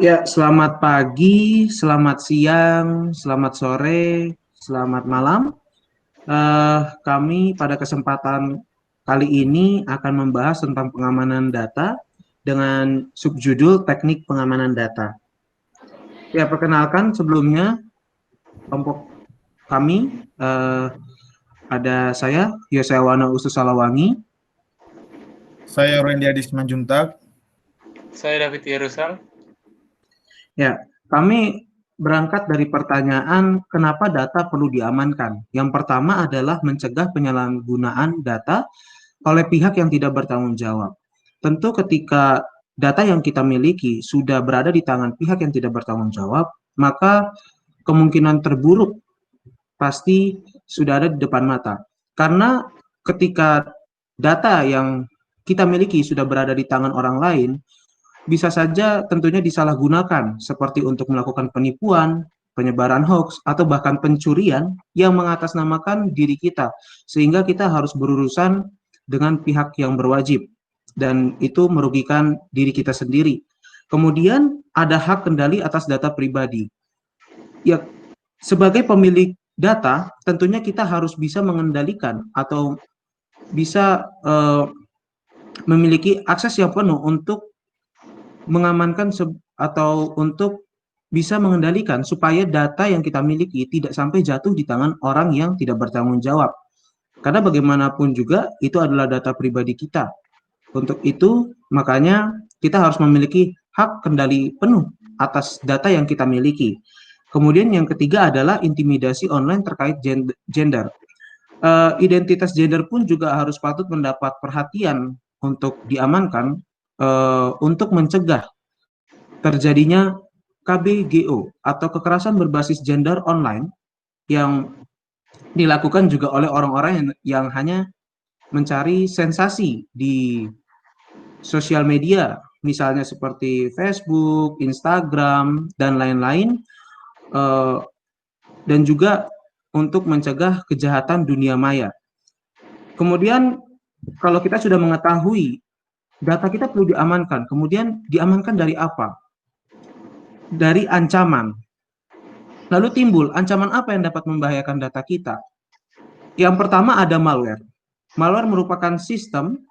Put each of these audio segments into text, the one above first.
Ya, selamat pagi, selamat siang, selamat sore, selamat malam. Kami pada kesempatan kali ini akan membahas tentang pengamanan data dengan subjudul Teknik Pengamanan Data. Ya, perkenalkan sebelumnya kelompok kami ada saya Yosewana Usus Salawangi. Saya Randy Adis Manjuntak. Saya David Yerusal. Ya, kami berangkat dari pertanyaan kenapa data perlu diamankan. Yang pertama adalah mencegah penyalahgunaan data oleh pihak yang tidak bertanggung jawab. Tentu ketika data yang kita miliki sudah berada di tangan pihak yang tidak bertanggung jawab, maka kemungkinan terburuk pasti sudah ada di depan mata. Karena ketika data yang kita miliki sudah berada di tangan orang lain, bisa saja tentunya disalahgunakan seperti untuk melakukan penipuan, penyebaran hoax, atau bahkan pencurian yang mengatasnamakan diri kita, sehingga kita harus berurusan dengan pihak yang berwajib, dan itu merugikan diri kita sendiri. Kemudian ada hak kendali atas data pribadi. Ya, sebagai pemilik data, tentunya kita harus bisa mengendalikan atau bisa memiliki akses yang penuh untuk mengamankan atau untuk bisa mengendalikan supaya data yang kita miliki tidak sampai jatuh di tangan orang yang tidak bertanggung jawab. Karena bagaimanapun juga itu adalah data pribadi kita. Untuk itu, makanya kita harus memiliki hak kendali penuh atas data yang kita miliki. Kemudian yang ketiga adalah intimidasi online terkait gender. Identitas gender pun juga harus patut mendapat perhatian untuk diamankan untuk mencegah terjadinya KBGO atau kekerasan berbasis gender online yang dilakukan juga oleh orang-orang yang hanya mencari sensasi di sosial media, misalnya seperti Facebook, Instagram, dan lain-lain, dan juga untuk mencegah kejahatan dunia maya. Kemudian kalau kita sudah mengetahui data kita perlu diamankan, kemudian diamankan dari apa? Dari ancaman. Lalu timbul ancaman apa yang dapat membahayakan data kita? Yang pertama ada malware. Malware merupakan sistem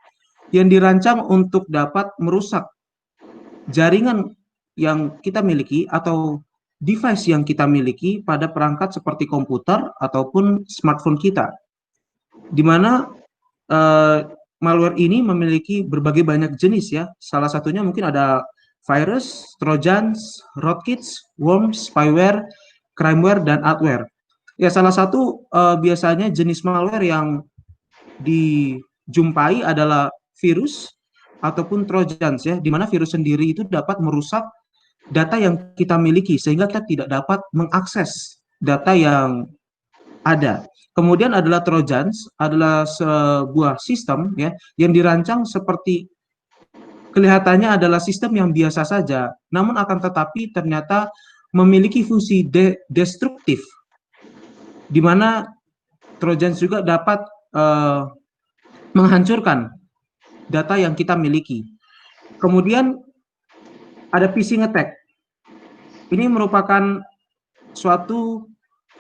yang dirancang untuk dapat merusak jaringan yang kita miliki atau device yang kita miliki pada perangkat seperti komputer ataupun smartphone kita. Di mana malware ini memiliki berbagai banyak jenis ya. Salah satunya mungkin ada virus, trojans, rootkits, worms, spyware, crimeware, dan adware. Ya, salah satu biasanya jenis malware yang dijumpai adalah virus ataupun trojans ya, di mana virus sendiri itu dapat merusak data yang kita miliki sehingga kita tidak dapat mengakses data yang ada. Kemudian adalah trojans, adalah sebuah sistem ya yang dirancang seperti kelihatannya adalah sistem yang biasa saja, namun akan tetapi ternyata memiliki fungsi destruktif, di mana trojans juga dapat menghancurkan data yang kita miliki. Kemudian ada phishing attack. Ini merupakan suatu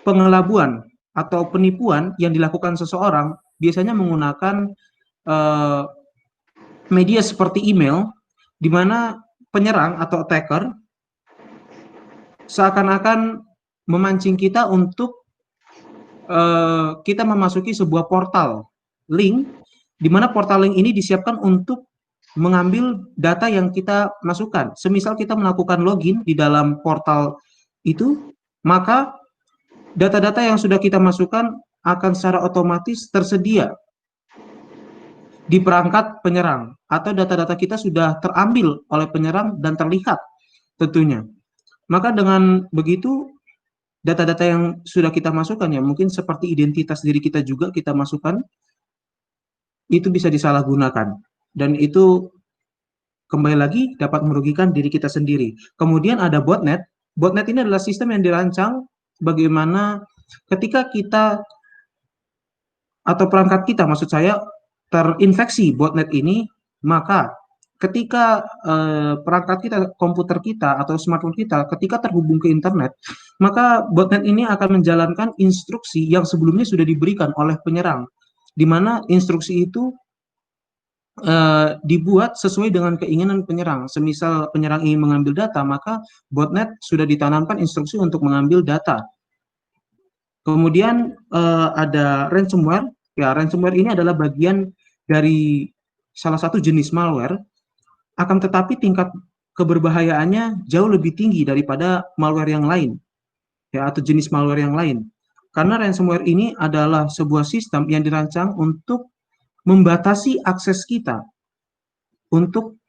pengelabuan atau penipuan yang dilakukan seseorang biasanya menggunakan media seperti email, di mana penyerang atau attacker seakan-akan memancing kita untuk kita memasuki sebuah portal link, di mana portal link ini disiapkan untuk mengambil data yang kita masukkan. Semisal kita melakukan login di dalam portal itu, maka data-data yang sudah kita masukkan akan secara otomatis tersedia di perangkat penyerang, atau data-data kita sudah terambil oleh penyerang dan terlihat tentunya. Maka dengan begitu data-data yang sudah kita masukkan ya, mungkin seperti identitas diri kita juga kita masukkan, itu bisa disalahgunakan, dan itu kembali lagi dapat merugikan diri kita sendiri. Kemudian ada botnet. Botnet ini adalah sistem yang dirancang bagaimana ketika kita atau perangkat kita, maksud saya, terinfeksi botnet ini, maka ketika perangkat kita, komputer kita atau smartphone kita, ketika terhubung ke internet, maka botnet ini akan menjalankan instruksi yang sebelumnya sudah diberikan oleh penyerang, di mana instruksi itu dibuat sesuai dengan keinginan penyerang. Semisal penyerang ingin mengambil data, maka botnet sudah ditanamkan instruksi untuk mengambil data. Kemudian ada ransomware. Ya, ransomware ini adalah bagian dari salah satu jenis malware, akan tetapi tingkat keberbahayaannya jauh lebih tinggi daripada malware yang lain, ya, atau jenis malware yang lain. Karena ransomware ini adalah sebuah sistem yang dirancang untuk membatasi akses kita untuk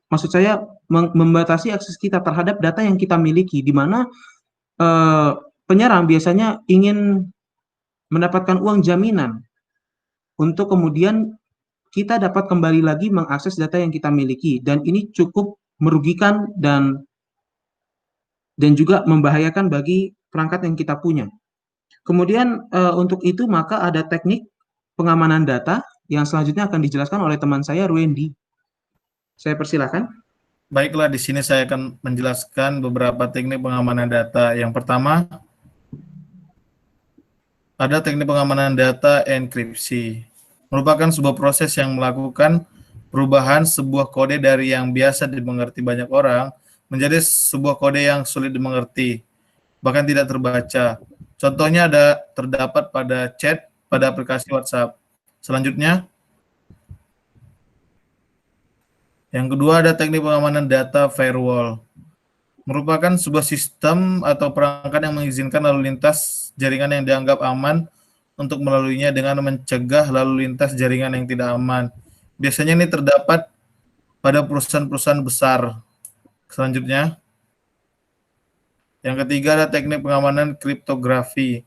maksud saya membatasi akses kita terhadap data yang kita miliki, di mana penyerang biasanya ingin mendapatkan uang jaminan untuk kemudian kita dapat kembali lagi mengakses data yang kita miliki, dan ini cukup merugikan dan juga membahayakan bagi perangkat yang kita punya. Kemudian untuk itu maka ada teknik pengamanan data yang selanjutnya akan dijelaskan oleh teman saya, Ruendi. Saya persilakan. Baiklah, di sini saya akan menjelaskan beberapa teknik pengamanan data. Yang pertama, ada teknik pengamanan data enkripsi. Merupakan sebuah proses yang melakukan perubahan sebuah kode dari yang biasa dimengerti banyak orang menjadi sebuah kode yang sulit dimengerti, bahkan tidak terbaca. Contohnya terdapat pada chat pada aplikasi WhatsApp. Selanjutnya, yang kedua ada teknik pengamanan data firewall. Merupakan sebuah sistem atau perangkat yang mengizinkan lalu lintas jaringan yang dianggap aman untuk melaluinya dengan mencegah lalu lintas jaringan yang tidak aman. Biasanya ini terdapat pada perusahaan-perusahaan besar. Selanjutnya, yang ketiga ada teknik pengamanan kriptografi.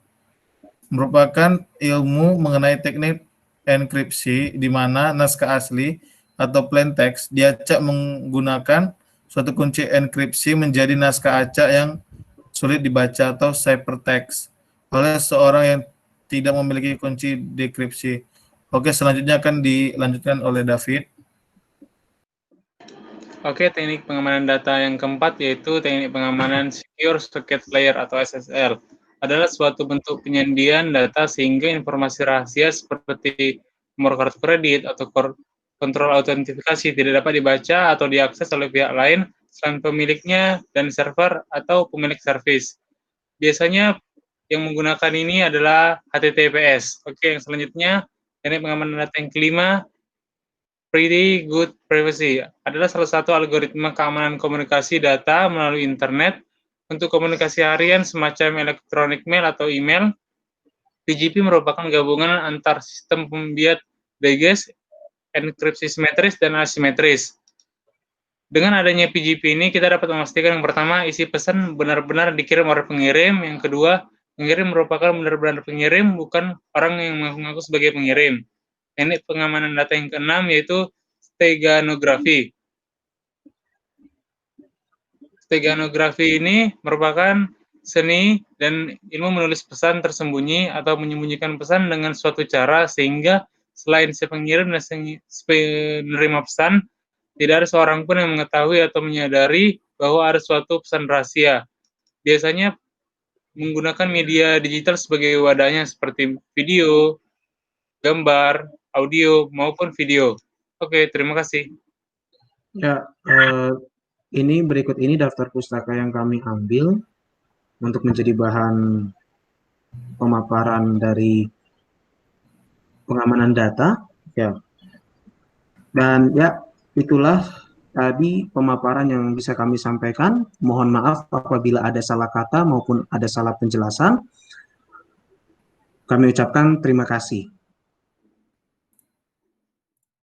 Merupakan ilmu mengenai teknik enkripsi di mana naskah asli atau plain text diacak menggunakan suatu kunci enkripsi menjadi naskah acak yang sulit dibaca atau ciphertext oleh seorang yang tidak memiliki kunci dekripsi. Oke, selanjutnya akan dilanjutkan oleh David. Oke, teknik pengamanan data yang keempat yaitu teknik pengamanan Secure Socket Layer atau SSL. Adalah suatu bentuk penyediaan data sehingga informasi rahasia seperti nomor kartu kredit atau kontrol autentifikasi tidak dapat dibaca atau diakses oleh pihak lain selain pemiliknya dan server atau pemilik service. Biasanya yang menggunakan ini adalah HTTPS. Oke, yang selanjutnya, teknik pengamanan data yang kelima, Pretty Good Privacy, adalah salah satu algoritma keamanan komunikasi data melalui internet untuk komunikasi harian semacam electronic mail atau email. PGP merupakan gabungan antar sistem pembiat BGS, enkripsi simetris dan asimetris. Dengan adanya PGP ini, kita dapat memastikan yang pertama, isi pesan benar-benar dikirim oleh pengirim. Yang kedua, pengirim merupakan benar-benar pengirim, bukan orang yang mengaku sebagai pengirim. Teknik pengamanan data yang keenam yaitu steganografi. Steganografi ini merupakan seni dan ilmu menulis pesan tersembunyi atau menyembunyikan pesan dengan suatu cara sehingga selain si pengirim dan si penerima pesan, tidak ada seorang pun yang mengetahui atau menyadari bahwa ada suatu pesan rahasia. Biasanya menggunakan media digital sebagai wadahnya seperti video, gambar, audio, maupun video. Oke, terima kasih. Ya, ini berikut ini daftar pustaka yang kami ambil untuk menjadi bahan pemaparan dari pengamanan data. Ya, dan ya, itulah tadi pemaparan yang bisa kami sampaikan. Mohon maaf apabila ada salah kata maupun ada salah penjelasan. Kami ucapkan terima kasih.